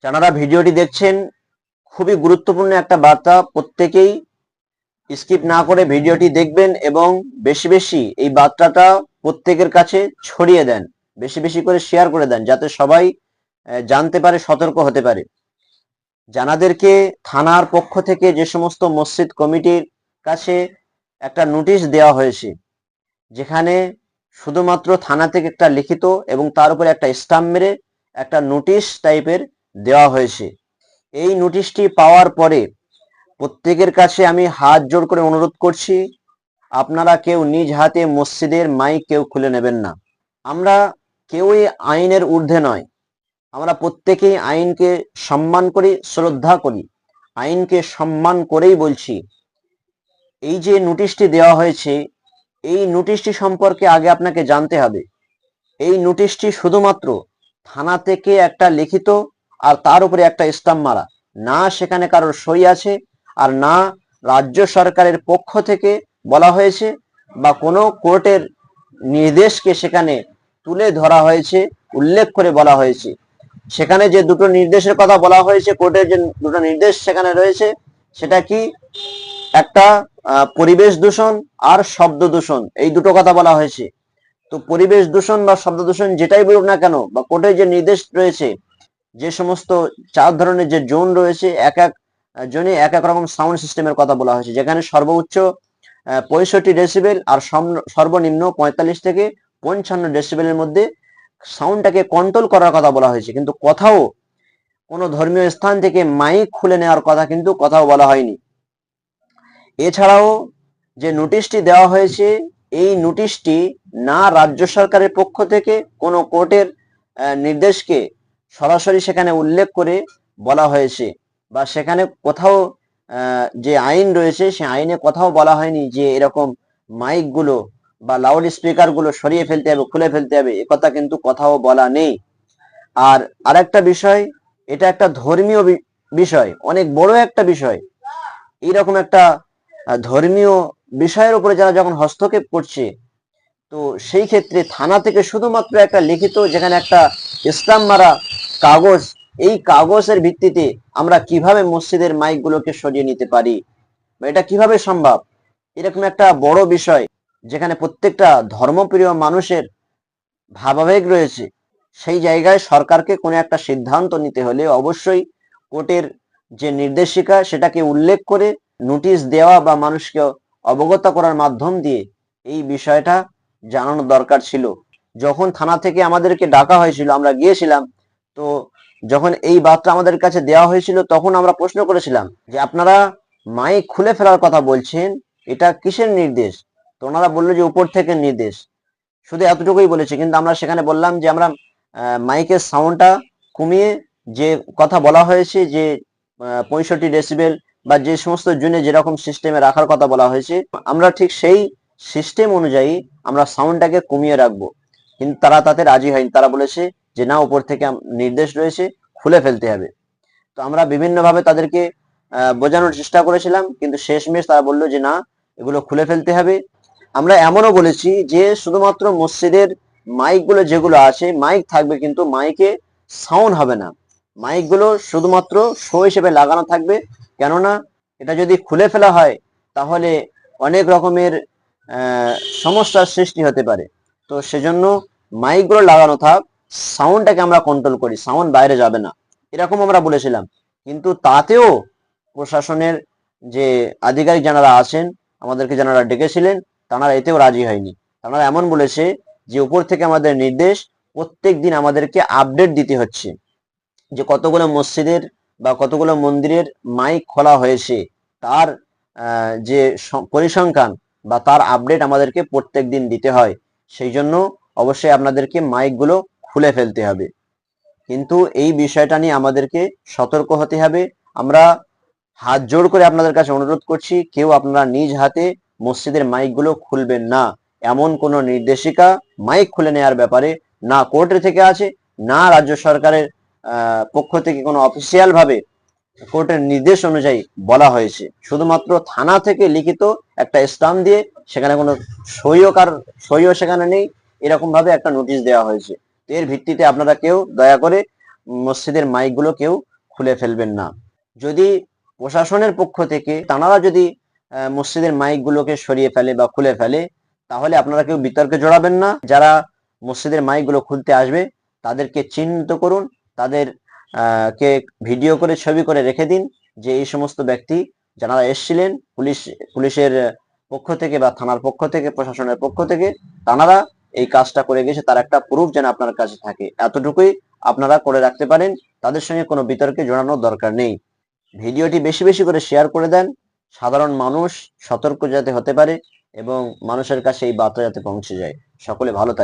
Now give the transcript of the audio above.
যারা ভিডিওটি দেখছেন, খুবই গুরুত্বপূর্ণ একটা বার্তা। প্রত্যেকেই স্কিপ না করে ভিডিওটি দেখবেন এবং বেশি বেশি এই বার্তাটা প্রত্যেকের কাছে ছড়িয়ে দেন, বেশি বেশি করে শেয়ার করে দেন, যাতে সবাই জানতে পারে, সতর্ক হতে পারে। জানাদেরকে থানার পক্ষ থেকে যে সমস্ত মসজিদ কমিটির কাছে একটা নোটিশ দেওয়া হয়েছে, যেখানে শুধুমাত্র থানা থেকে একটা লিখিত এবং তার উপরে একটা স্টাম্প মেরে একটা নোটিশ টাইপের দেওয়া হয়েছে। এই নোটিশটি পাওয়ার পরে প্রত্যেকের কাছে আমি হাত জোড় করে অনুরোধ করছি, আপনারা কেউ নিজ হাতে মসজিদের মাইক কেউ খুলে নেবেন না। আমরা কেউই আইনের ঊর্ধ্বে নয়, আমরা প্রত্যেকেই আইনকে সম্মান করি, শ্রদ্ধা করি। আইনকে সম্মান করেই বলছি, এই যে নোটিশটি দেওয়া হয়েছে, এই নোটিশটি সম্পর্কে আগে আপনাকে জানতে হবে। এই নোটিশটি শুধুমাত্র থানা থেকে একটা লিখিত আর তার উপরে একটা স্টাম্প মারা, না সেখানে কারোর সই আছে, আর না রাজ্য সরকারের পক্ষ থেকে বলা হয়েছে বা কোনো কোর্টের নির্দেশকে সেখানে তুলে ধরা হয়েছে, উল্লেখ করে বলা হয়েছে। সেখানে যে দুটো নির্দেশের কথা বলা হয়েছে, কোর্টের যে দুটো নির্দেশ সেখানে রয়েছে, সেটা কি, একটা পরিবেশ দূষণ আর শব্দ দূষণ, এই দুটো কথা বলা হয়েছে। তো পরিবেশ দূষণ বা শব্দ দূষণ যেটাই বলুক না কেন, বা কোর্টের যে নির্দেশ রয়েছে, যে সমস্ত 4 ধরনের যে জোন রয়েছে, এক এক জোনে এক এক রকম সাউন্ড সিস্টেমের কথা বলা হয়েছে, যেখানে সর্বোচ্চ 65 ডেসিবেল আর সর্বনিম্ন 45 থেকে 55 ডেসিবেলের মধ্যে সাউন্ডটাকে কন্ট্রোল করার কথা বলা হয়েছে। কিন্তু কোথাও কোনো ধর্মীয় স্থান থেকে মাইক খুলে নেওয়ার কথা কিন্তু কোথাও বলা হয়নি। এছাড়াও যে নোটিশটি দেওয়া হয়েছে, এই নোটিশটি না রাজ্য সরকারের পক্ষ থেকে কোনো কোর্টের নির্দেশকে সরাসরি সেখানে উল্লেখ করে বলা হয়েছে, বা সেখানে কোথাও যে আইন রয়েছে সে আইনে কোথাও বলা হয়নি যে এরকম মাইকগুলো বা লাউড স্পিকারগুলো সরিয়ে ফেলতে হবে, খুলে ফেলতে হবে, একথা কিন্তু কোথাও বলা নেই। আর আরেকটা বিষয়, এটা একটা ধর্মীয় বিষয়, অনেক বড় একটা বিষয়। এইরকম একটা ধর্মীয় বিষয়ের উপরে যারা যখন হস্তক্ষেপ করছে, তো সেই ক্ষেত্রে থানা থেকে শুধুমাত্র একটা লিখিত, যেখানে একটা স্টাম্প মারা কাগজ, এই কাগজের ভিত্তিতে আমরা কিভাবে মসজিদের মাইকগুলোকে সরিয়ে নিতে পারি, বা এটা কিভাবে সম্ভব? এরকম একটা বড় বিষয়, যেখানে প্রত্যেকটা ধর্মপ্রিয় মানুষের ভাবাবেগ রয়েছে, সেই জায়গায় সরকারকে কোনো একটা সিদ্ধান্ত নিতে হলে অবশ্যই কোর্টের যে নির্দেশিকা সেটাকে উল্লেখ করে নোটিশ দেওয়া বা মানুষকে অবগত করার মাধ্যম দিয়ে এই বিষয়টা জানানো দরকার ছিল। যখন থানা থেকে আমাদেরকে ডাকা হয়েছিল, আমরা গিয়েছিলাম। তো যখন এই বার্তা আমাদের কাছে দেওয়া হয়েছিল, তখন আমরা প্রশ্ন করেছিলাম যে আপনারা মাইক খুলে ফেলার কথা বলছেন, এটা কিসের নির্দেশ? তো ওনারা বললো যে উপর থেকে নির্দেশ। শুধু এতটুকুই বলেছে, কিন্তু আমরা সেখানে বললাম যে আমরা মাইকের সাউন্ডটা কমিয়ে, যে কথা বলা হয়েছে যে 65 ডেসিবেল বা যে সমস্ত জুনে যেরকম সিস্টেমে রাখার কথা বলা হয়েছে, আমরা ঠিক সেই সিস্টেম অনুযায়ী আমরা সাউন্ডটাকে কমিয়ে রাখবো। কিন্তু তারা তাতে রাজি হয়নি, তারা বলেছে যে না, উপর থেকে নির্দেশ রয়েছে, খুলে ফেলতে হবে। তো আমরা বিভিন্নভাবে তাদেরকে বোঝানোর চেষ্টা করেছিলাম, কিন্তু শেষমেশ তারা বললো যে না, এগুলো খুলে ফেলতে হবে। আমরা এমনও বলেছি যে শুধুমাত্র মসজিদের মাইকগুলো যেগুলো আছে, মাইক থাকবে, কিন্তু মাইকে সাউন্ড হবে না। মাইকগুলো শুধুমাত্র শো হিসেবে লাগানো থাকবে, কেননা এটা যদি খুলে ফেলা হয় তাহলে অনেক রকমের সমস্যার সৃষ্টি হতে পারে। তো সেজন্য মাইকগুলো লাগানো থাক, সাউন্ডটাকে আমরা কন্ট্রোল করি, সাউন্ড বাইরে যাবে না, এরকম আমরা বলেছিলাম। কিন্তু তাতেও প্রশাসনের যে আধিকারিক যারা আছেন, আমাদেরকে যারা ডেকেছিলেন, তারা এতেও রাজি হয়নি। তারা এমন বলেছে যে উপর থেকে আমাদের নির্দেশ, প্রত্যেক দিন আমাদেরকে আপডেট দিতে হচ্ছে যে কতগুলো মসজিদের বা কতগুলো মন্দিরের মাইক খোলা হয়েছে, তার যে পরিসংখ্যান বা তার আপডেট আমাদেরকে প্রত্যেক দিন দিতে হয়। সেই জন্য অবশ্যই আপনাদেরকে মাইকগুলো খুলে ফেলতে হবে। কিন্তু এই বিষয়টা নিয়ে আমাদেরকে সতর্ক হতে হবে। আমরা হাত জোড় করে আপনাদের কাছে অনুরোধ করছি, কেউ আপনারা নিজ হাতে মসজিদের মাইকগুলো খুলবেন না। এমন কোনো নির্দেশিকা মাইক খুলে নেওয়ার ব্যাপারে না কোর্টের থেকে আছে, না রাজ্য সরকারের পক্ষ থেকে কোনো অফিসিয়াল ভাবে কোর্টের নির্দেশ অনুযায়ী বলা হয়েছে। শুধুমাত্র থানা থেকে লিখিত একটা স্টাম্প দিয়ে, সেখানে কোনো সইও সেখানে নেই, এরকম ভাবে একটা নোটিশ দেওয়া হয়েছে। এর ভিত্তিতে আপনারা কেউ দয়া করে মসজিদের মাইকগুলো কেউ খুলে ফেলবেন না। যদি প্রশাসনের পক্ষ থেকে তারা যদি মসজিদের মাইকগুলোকে সরিয়ে ফেলে বা খুলে ফেলে, তাহলে আপনারা কেউ বিতর্কে জড়াবেন না। যারা মসজিদের মাইকগুলো খুলতে আসবে তাদেরকে চিহ্নিত করুন, তাদের কে ভিডিও করে ছবি করে রেখে দিন যে এই সমস্ত ব্যক্তি যারা এসেছিলেন পুলিশের পক্ষ থেকে বা থানার পক্ষ থেকে, প্রশাসনের পক্ষ থেকে, তারা এই কাজটা করে গেছে, তার একটা প্রুফ যেন আপনার কাছে থাকে। এতটুকুই আপনারা করে রাখতে পারেন, তাদের সঙ্গে কোনো বিতর্কে জড়ানোর দরকার নেই। ভিডিওটি বেশি বেশি করে শেয়ার করে দেন, সাধারণ মানুষ সতর্ক যাতে হতে পারে এবং মানুষের কাছে এই বার্তা যাতে পৌঁছে যায়। সকলে ভালো থাকবেন।